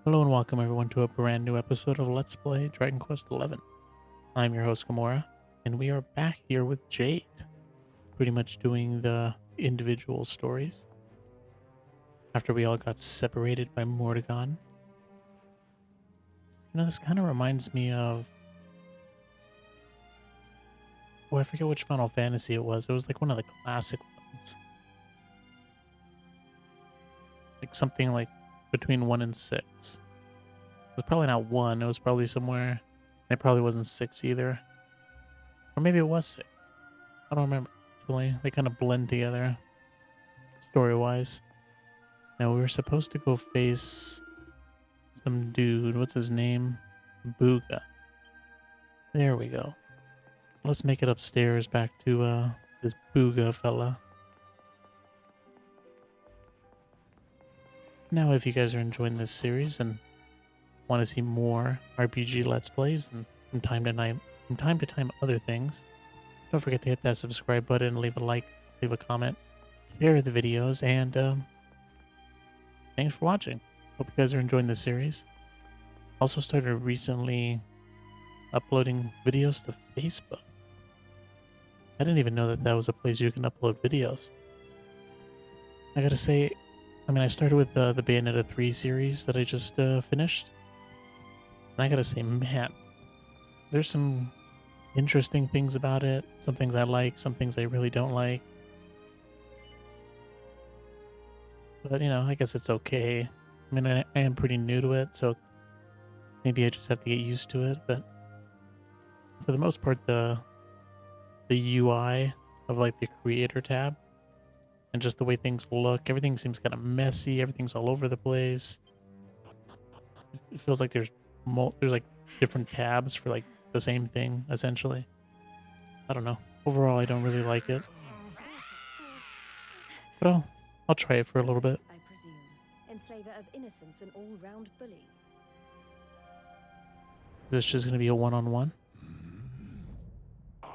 Hello and welcome everyone to a brand new episode of Let's Play Dragon Quest XI. I'm your host Gamora, and we are back here with Jade, pretty much doing the individual stories after we all got separated by Mordegon. This kind of reminds me of, I forget which Final Fantasy it was. It was like one of the classic ones, like something like between 1 and 6. It was probably not 1, it was probably somewhere, it probably wasn't 6 either. Or maybe it was 6. I don't remember. Actually, they kind of blend together story-wise. Now, we were supposed to go face some dude. What's his name? Booga. There we go. Let's make it upstairs back to this Booga fella. Now, if you guys are enjoying this series and want to see more RPG Let's Plays and from time to time other things, don't forget to hit that subscribe button, leave a like, leave a comment, share the videos, and thanks for watching. Hope you guys are enjoying this series. Also started recently uploading videos to Facebook. I didn't even know that that was a place you can upload videos. I gotta say, I started with the Bayonetta 3 series that I just finished. And I gotta say, man, there's some interesting things about it. Some things I like, some things I really don't like. But, I guess it's okay. I am pretty new to it, so maybe I just have to get used to it. But for the most part, the UI of like the creator tab and just the way things look, everything seems kind of messy. Everything's all over the place. It feels like there's like different tabs for like the same thing essentially. I don't know. Overall, I don't really like it, but I'll try it for a little bit. I presume, enslaver of innocence and all-round bully. Is this just gonna be a one-on-one? I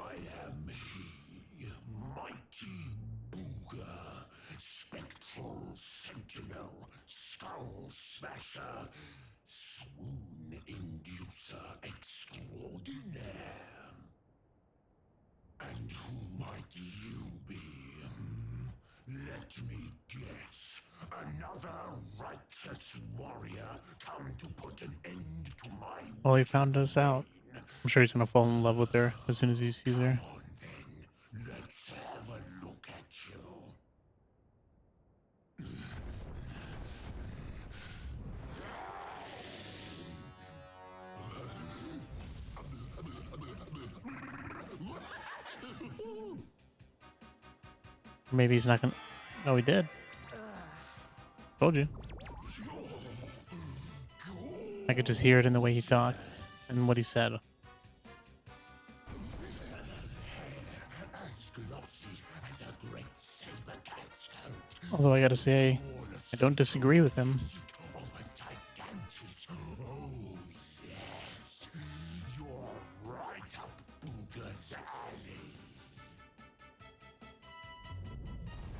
am he, mighty Booga, spectral sentinel, skull smasher, swoon inducer extraordinaire. And who might you be? Let me guess. Another righteous warrior come to put an end to my Well, he found us out. I'm sure he's gonna fall in love with her as soon as he sees her. Come on then, let's have a look at you. Maybe he's not gonna. Oh, he did. Told you. I could just hear it in the way he talked and what he said. As glossy as a great saber cat's coat. Although I gotta say, I don't disagree with him. Of a gigantus. Oh, yes. You're right up Booga's alley.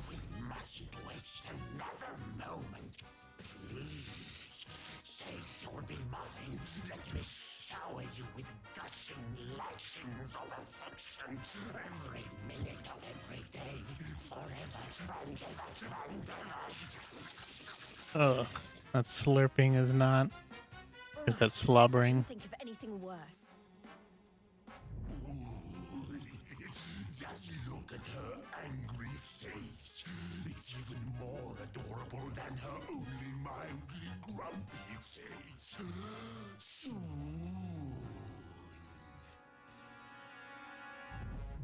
We mustn't waste another moment. Please, say you'll be mine. Let me shower you with gushing lashings of affection every minute of every day, forever and ever and ever. Ugh, that slurping is not. Is that slobbering? Think of anything worse. Just look at her angry face. It's even more adorable than her only mildly grumpy face. Soon.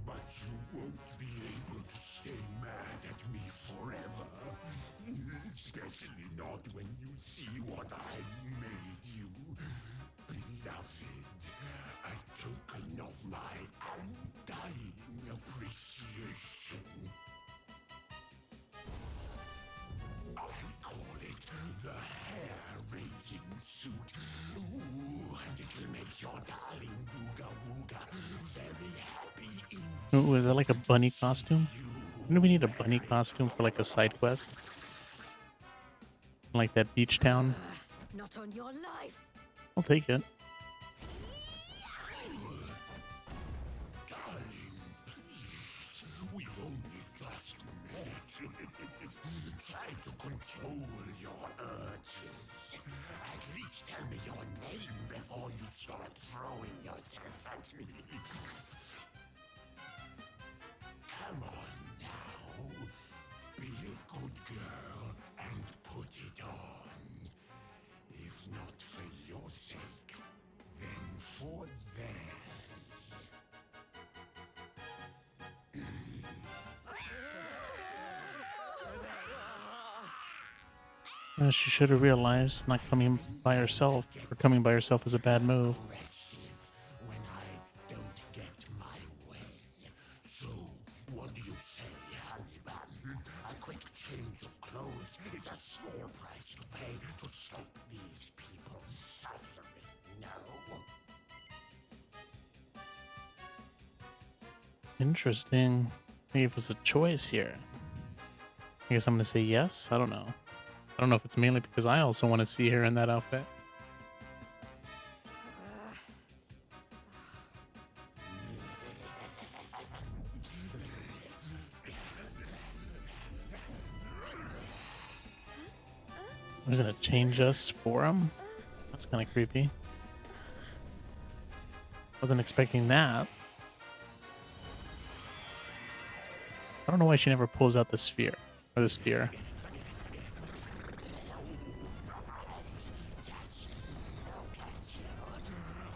But you won't be able to stay mad at me forever. Especially not when you see what I've made you. Beloved, a token of my undying appreciation. I call it the hair-raising suit. Ooh, and it'll make your darling Booga Wooga very happy in Ooh, is that like a bunny costume? Wouldn't we need a bunny costume for like a side quest? Like that beach town? Not on your life. I'll take it. Darling, please. We've only just met. Try to control your urges. At least tell me your name before you start throwing yourself at me. Come on now. Be a good girl and put it on. If not for your sake, then for theirs. She should have realized not coming by herself, or coming by herself, is a bad move. Aggressive when I don't get my way. So, what do you say, honey bun? A quick change of clothes is a small price to pay to stop these people's suffering, no? Interesting. Maybe it was a choice here. I guess I'm gonna say yes. I don't know. I don't know if it's mainly because I also want to see her in that outfit. Was it a change us for him? That's kind of creepy. Wasn't expecting that. I don't know why she never pulls out the sphere or the spear. Just look at you.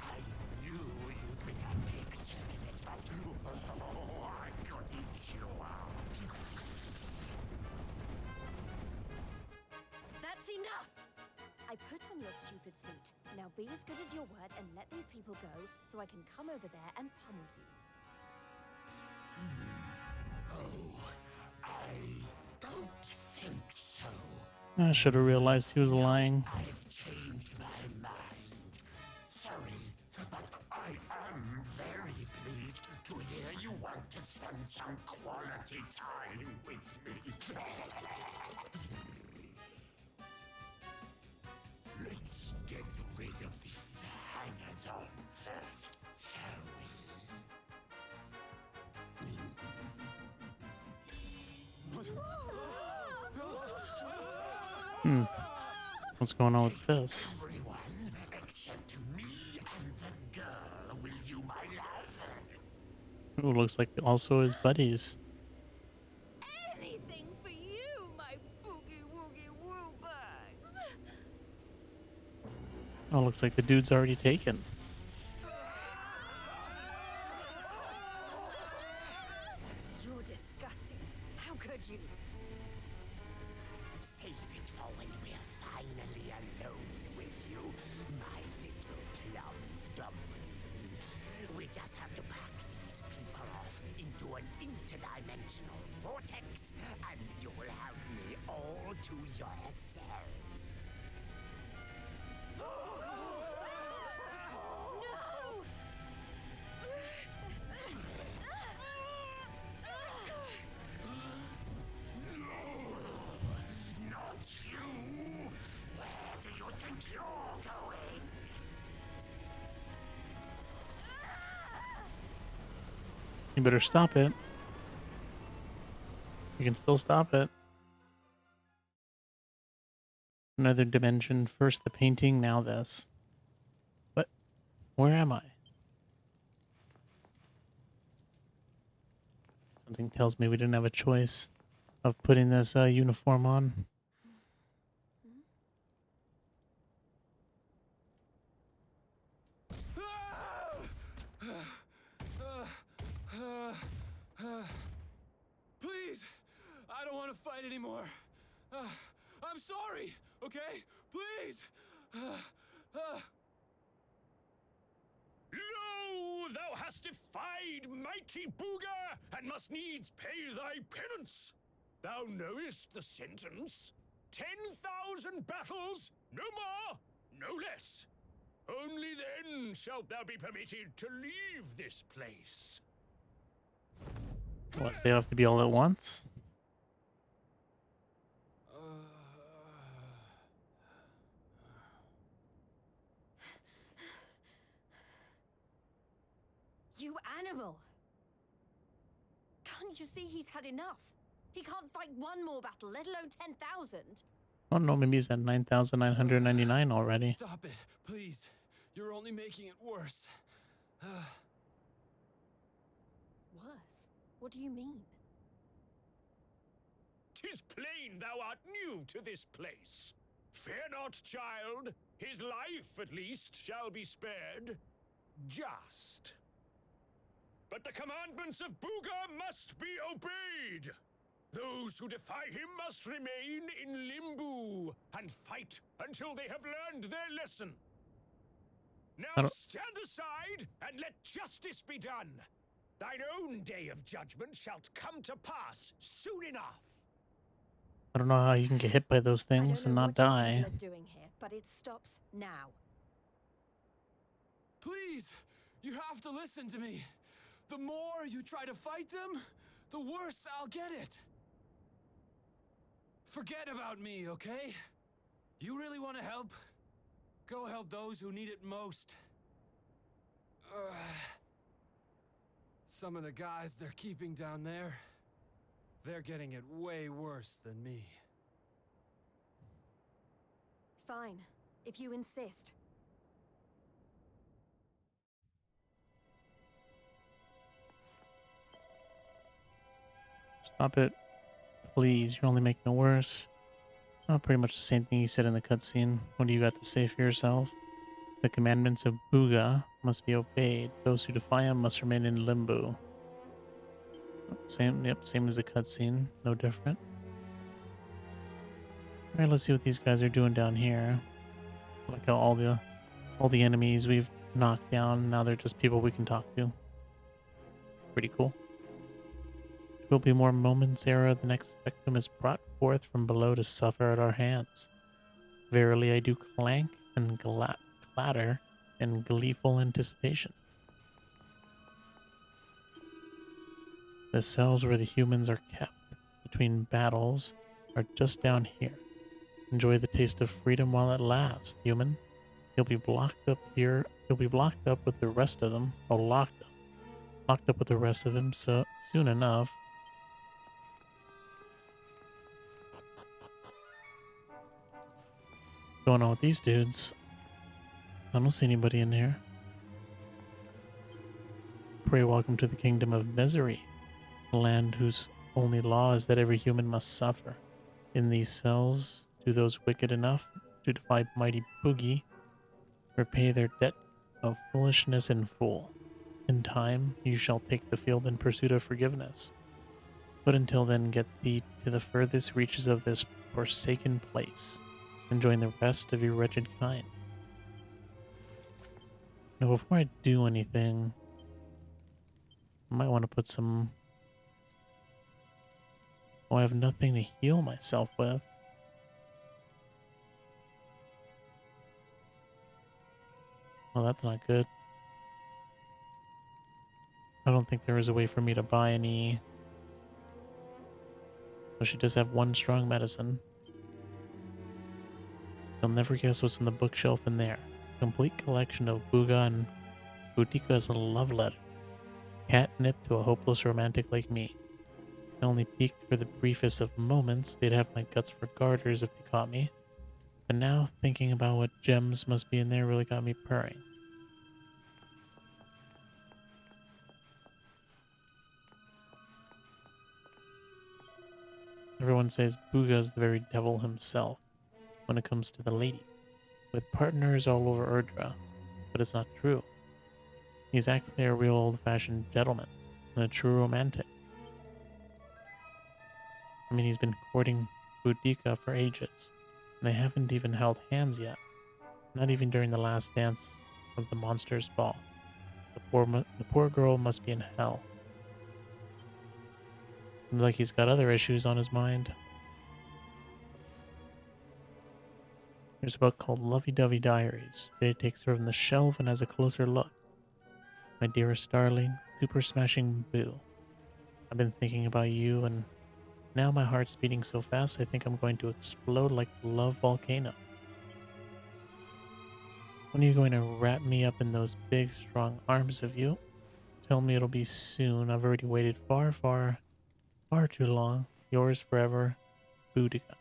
I knew you'd be a picture in it, but I could eat you up. That's enough! I put on your stupid suit. Now be as good as your word and let these people go so I can come over there and pummel you. I don't think so. I should have realized he was lying. I've changed my mind. Sorry, but I am very pleased to hear you want to spend some quality time with me. Let's get rid of these hangers-on first, shall we? What's going on with this? Everyone except me and the girl will you my love. Ooh, looks like also his buddies. Anything for you, my boogie woogie woo bugs! Oh, looks like the dude's already taken. You're disgusting. How could you? Save it for when we're finally alone with you, my little plum dumpling. We just have to pack these people off into an interdimensional vortex, and you'll have me all to yourself. No! Not you! Where do you think you're going? You better stop it. You can still stop it. Another dimension. First the painting, now this. But where am I? Something tells me we didn't have a choice of putting this uniform on. Please, I don't want to fight anymore. I'm sorry, okay? Please. Lo, thou hast defied mighty Booga, and must needs pay thy penance. Thou knowest the sentence. 10,000 battles, no more, no less. Only then shalt thou be permitted to leave this place. What, they have to be all at once? You animal! Can't you see he's had enough? He can't fight one more battle, let alone 10,000. I don't know, maybe he's at 9,999 already. Stop it, please. You're only making it worse. Worse? What do you mean? 'Tis plain thou art new to this place. Fear not, child. His life, at least, shall be spared. Just. But the commandments of Booga must be obeyed. Those who defy him must remain in Limbo and fight until they have learned their lesson. I Now don't- stand aside and let justice be done. Thine own day of judgment shalt come to pass soon enough. I don't know how you can get hit by those I things don't and know not what you die. people are doing here, but it stops now. Please, you have to listen to me. The more you try to fight them, the worse I'll get it. Forget about me, okay? You really want to help? Go help those who need it most. Some of the guys they're keeping down there, they're getting it way worse than me. Fine, if you insist. Stop it. Please, you're only making it worse. Oh, pretty much the same thing you said in the cutscene. What do you got to say for yourself? The commandments of Booga must be obeyed. Those who defy them must remain in limbo. Same, yep, same as the cutscene. No different. Alright, let's see what these guys are doing down here. Like how all the enemies we've knocked down, now they're just people we can talk to. Pretty cool. There will be more moments ere the next victim is brought forth from below to suffer at our hands. Verily I do clank and clatter in gleeful anticipation. The cells where the humans are kept between battles are just down here. Enjoy the taste of freedom while it lasts, human. You'll be blocked up here. You'll be blocked up with the rest of them. Oh, locked up. Locked up with the rest of them so soon enough. What's going on with these dudes? I don't see anybody in here. Pray welcome to the kingdom of misery, a land whose only law is that every human must suffer. In these cells, do those wicked enough to defy mighty Boogie repay their debt of foolishness in full. In time, you shall take the field in pursuit of forgiveness. But until then, get thee to the furthest reaches of this forsaken place, and join the rest of your wretched kind. Now, before I do anything, I might want to put some... Oh, I have nothing to heal myself with. Well, that's not good. I don't think there is a way for me to buy any... Oh, she does have one strong medicine. You'll never guess what's in the bookshelf in there. Complete collection of Booga and Boudicca's love letter. Catnip to a hopeless romantic like me. I only peeked for the briefest of moments. They'd have my guts for garters if they caught me. But now, thinking about what gems must be in there really got me purring. Everyone says Booga's the very devil himself when it comes to the ladies, with partners all over Erdra, but it's not true. He's actually a real old-fashioned gentleman and a true romantic. I mean, he's been courting Boudica for ages, and they haven't even held hands yet, not even during the last dance of the monster's ball. The poor girl must be in hell. Seems like he's got other issues on his mind. There's a book called Lovey-Dovey Diaries. Jay takes her from the shelf and has a closer look. My dearest darling, super smashing Boo. I've been thinking about you, and now my heart's beating so fast I think I'm going to explode like a love volcano. When are you going to wrap me up in those big, strong arms of you? tell me it'll be soon. I've already waited far, far, far too long. Yours forever, Boudica.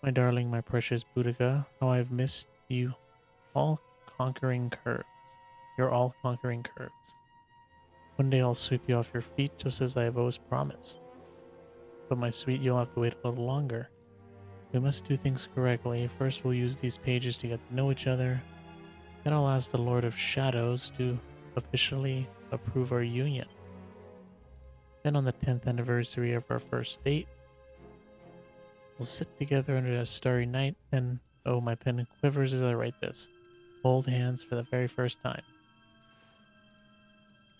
My darling, my precious Boudica, how I've missed you. All conquering curves. Your all conquering curves. One day I'll sweep you off your feet just as I have always promised. But my sweet, you'll have to wait a little longer. We must do things correctly. First we'll use these pages to get to know each other. Then I'll ask the Lord of Shadows to officially approve our union. Then on the 10th anniversary of our first date, we'll sit together under a starry night and, oh, my pen quivers as I write this, hold hands for the very first time.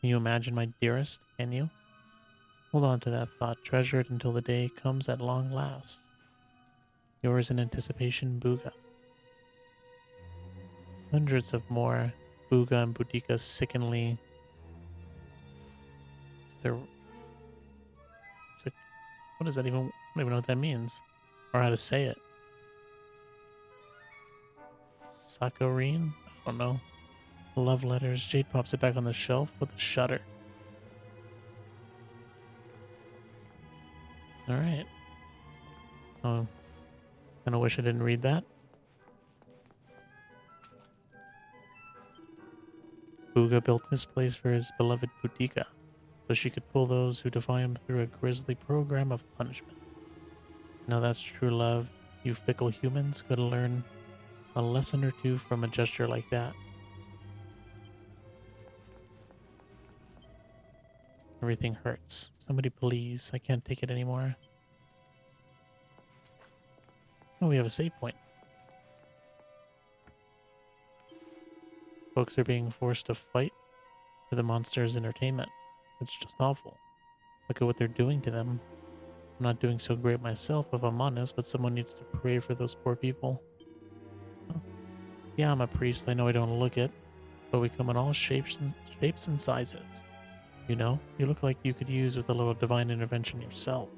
Can you imagine, my dearest? Can you? Hold on to that thought, treasure it until the day comes at long last. Yours in anticipation, Bouga. Hundreds of more Bouga and Boudica sickeningly. What is that even? I don't even know what that means. Or how to say it. Saccharine? I don't know. Love letters. Jade pops it back on the shelf with a shudder. Alright. Oh, kinda wish I didn't read that. Bouga built this place for his beloved Boudica, so she could pull those who defy him through a grisly program of punishment. Now that's true love. You fickle humans could learn a lesson or two from a gesture like that. Everything hurts. Somebody please. I can't take it anymore. Oh, we have a save point. Folks are being forced to fight for the monster's entertainment. It's just awful. Look at what they're doing to them. I'm not doing so great myself, if I'm honest, but someone needs to pray for those poor people. Oh. Yeah, I'm a priest. I know I don't look it, but we come in all shapes and sizes. You know, you look like you could use with a little divine intervention yourself.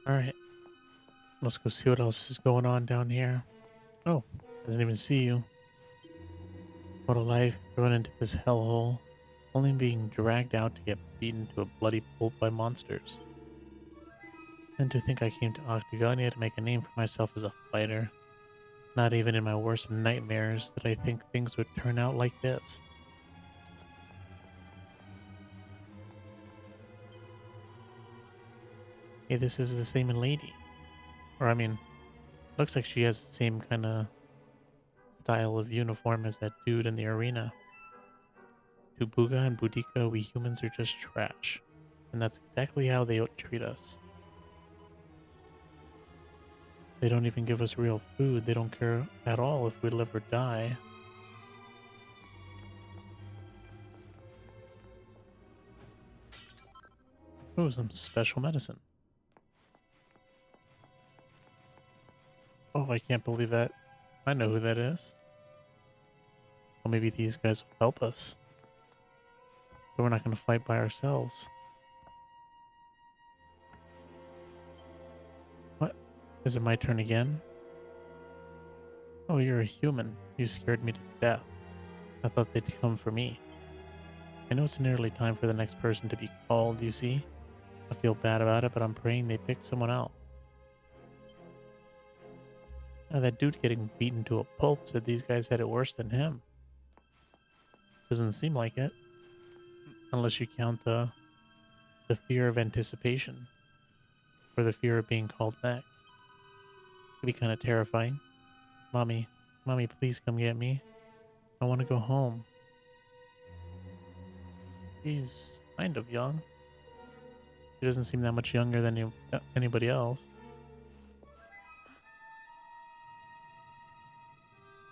Alright. Let's go see what else is going on down here. Oh, I didn't even see you. What a life, going into this hellhole, only being dragged out to get beaten to a bloody pulp by monsters. And to think I came to Octagonia to make a name for myself as a fighter. Not even in my worst nightmares did I think things would turn out like this. Hey, this is the same lady. Or, I mean, looks like she has the same kind of style of uniform as that dude in the arena. To Bouga and Boudica, we humans are just trash. And that's exactly how they treat us. They don't even give us real food. They don't care at all if we live or die. Oh, some special medicine. Oh, I can't believe that. I know who that is. Well, maybe these guys will help us. So we're not going to fight by ourselves. What? Is it my turn again? Oh, you're a human. You scared me to death. I thought they'd come for me. I know it's nearly time for the next person to be called, you see? I feel bad about it, but I'm praying they pick someone else. Now that dude getting beaten to a pulp said these guys had it worse than him. Doesn't seem like it. Unless you count the fear of anticipation. Or the fear of being called next. It'd be kind of terrifying. Mommy, please come get me. I want to go home. He's kind of young. He doesn't seem that much younger than anybody else.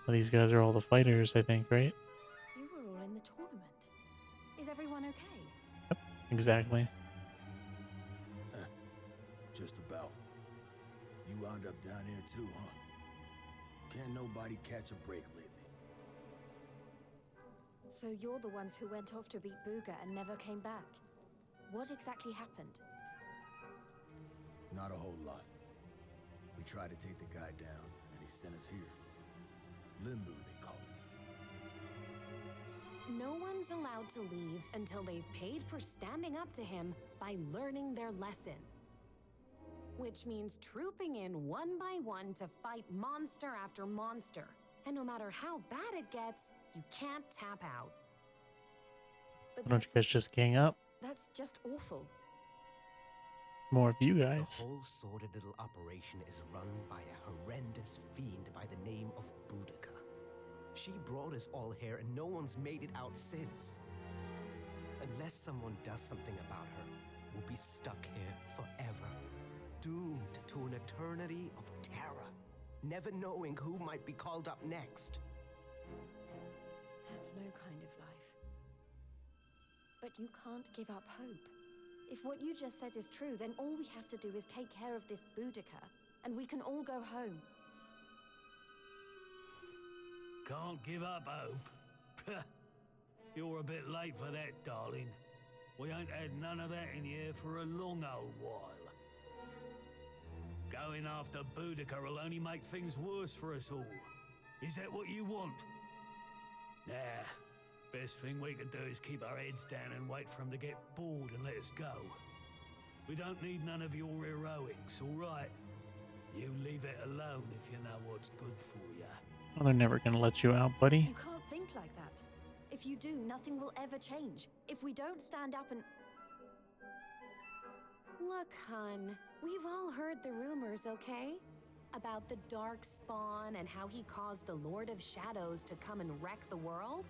Well, these guys are all the fighters, I think, right? You were all in the tournament. Is everyone okay? Yep, exactly. Just about. You wound up down here too, huh? Can't nobody catch a break lately. So you're the ones who went off to beat Booga and never came back. What exactly happened? Not a whole lot. We tried to take the guy down, and he sent us here. Limbo, they call it. No one's allowed to leave until they've paid for standing up to him by learning their lesson. Which means trooping in one by one to fight monster after monster. And no matter how bad it gets, you can't tap out. But Why don't you guys just gang up? that's just awful. More of you The guys. whole sordid little operation is run by a horrendous fiend by the name of Boudica. She brought us all here and no one's made it out since. Unless someone does something about her, we'll be stuck here forever. Doomed to an eternity of terror, never knowing who might be called up next. That's no kind of life. But you can't give up hope. If what you just said is true, then all we have to do is take care of this Boudica, and we can all go home. Can't give up hope. You're a bit late for that, darling. We ain't had none of that in here for a long old while. Going after Boudica will only make things worse for us all. Is that what you want? Nah. Best thing we can do is keep our heads down and wait for him to get bored and let us go. We don't need none of your heroics, all right? You leave it alone if you know what's good for you. Well, they're never gonna let you out, buddy. You can't think like that. If you do, nothing will ever change. If we don't stand up and... Look, hun, we've all heard the rumors, okay? About the Dark Spawn and how he caused the Lord of Shadows to come and wreck the world?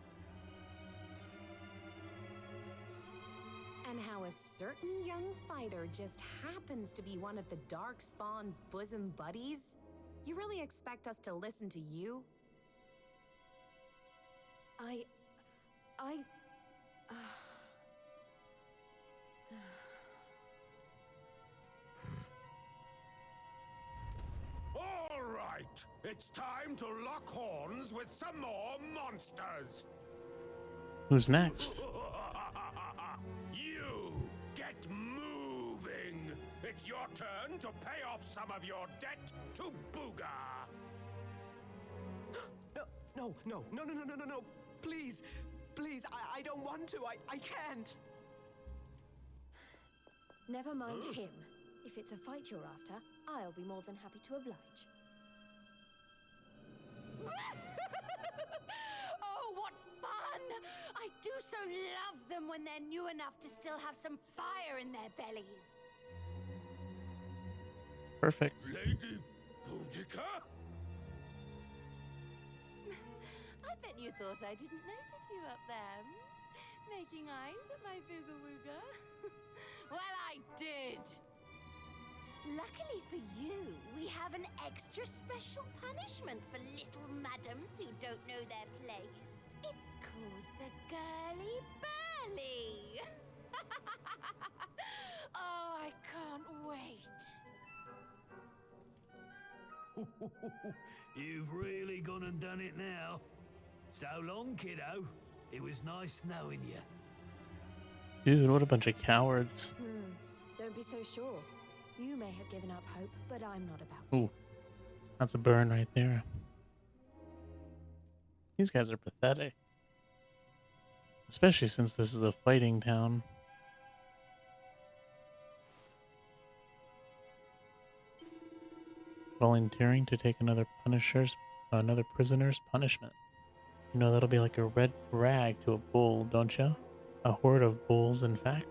And how a certain young fighter just happens to be one of the Dark Spawn's bosom buddies? You really expect us to listen to you? All right, it's time to lock horns with some more monsters. Who's next? You get moving. It's your turn to pay off some of your debt to Booga. No. Please, I don't want to. I can't. Never mind him. If it's a fight you're after, I'll be more than happy to oblige. Oh, what fun! I do so love them when they're new enough to still have some fire in their bellies. Perfect. Lady Boudica? I bet you thought I didn't notice you up there. Making eyes at my booga wooga. Well, I did. Luckily for you, we have an extra special punishment for little madams who don't know their place. It's called the Girly Burly. Oh, I can't wait. You've really gone and done it now. So long, kiddo. It was nice knowing you. Dude, what a bunch of cowards. Don't be so sure. You may have given up hope, but I'm not about to. Ooh, that's a burn right there. These guys are pathetic. Especially since this is a fighting town. Volunteering to take another prisoner's punishment. You know, that'll be like a red rag to a bull, don't you? A horde of bulls, in fact.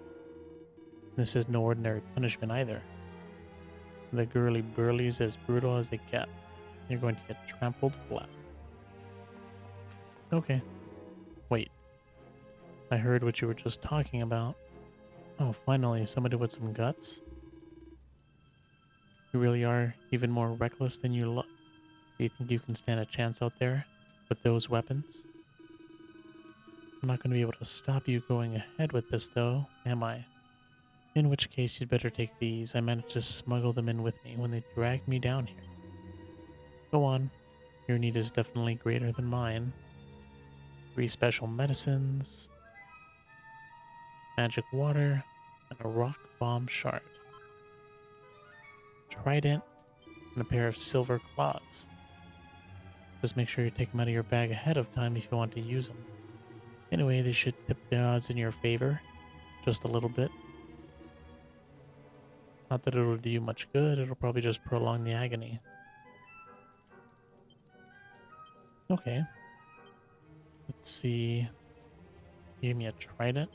This is no ordinary punishment either. The girly burly's as brutal as it gets. You're going to get trampled flat. Okay. Wait. I heard what you were just talking about. Oh, finally, somebody with some guts. You really are even more reckless than you look. Do you think you can stand a chance out there with those weapons? I'm not going to be able to stop you going ahead with this, though, am I? In which case, you'd better take these. I managed to smuggle them in with me when they dragged me down here. Go on. Your need is definitely greater than mine. 3 special medicines, magic water, and a rock bomb shard. Trident, and a pair of silver claws. Just make sure you take them out of your bag ahead of time if you want to use them. Anyway, they should tip the odds in your favor. Just a little bit. Not that it'll do you much good, it'll probably just prolong the agony. Okay. Let's see. Give me a trident.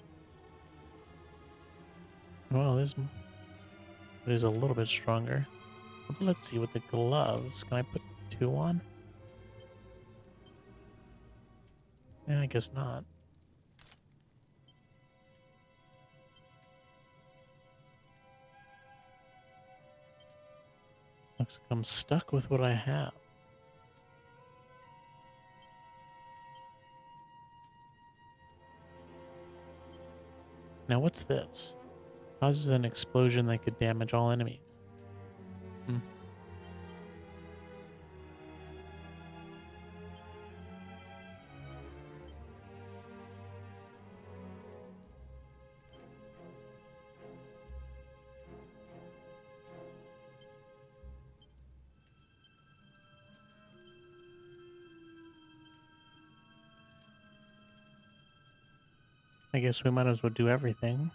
Well, it is a little bit stronger. But let's see, with the gloves, can I put 2 on? Yeah, I guess not. Looks like I'm stuck with what I have. Now what's this? Causes an explosion that could damage all enemies. Hmm. I guess we might as well do everything.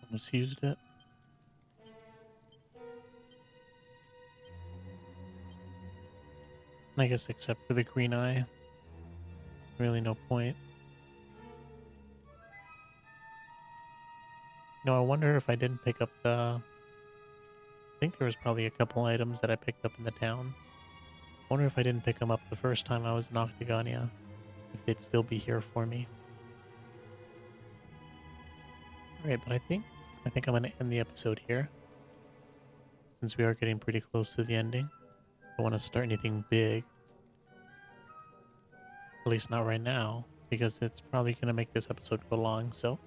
Almost used it. I guess except for the green eye. Really no point. No, I wonder if I didn't pick up the... I think there was probably a couple items that I picked up in the town. I wonder if I didn't pick them up the first time I was in Octagonia. If they'd still be here for me. Alright, but I think I'm going to end the episode here. Since we are getting pretty close to the ending. I don't want to start anything big. At least not right now. Because it's probably going to make this episode go long, so...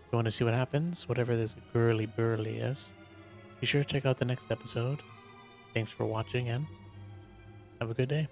If you want to see what happens, whatever this girly burly is, be sure to check out the next episode. Thanks for watching and have a good day.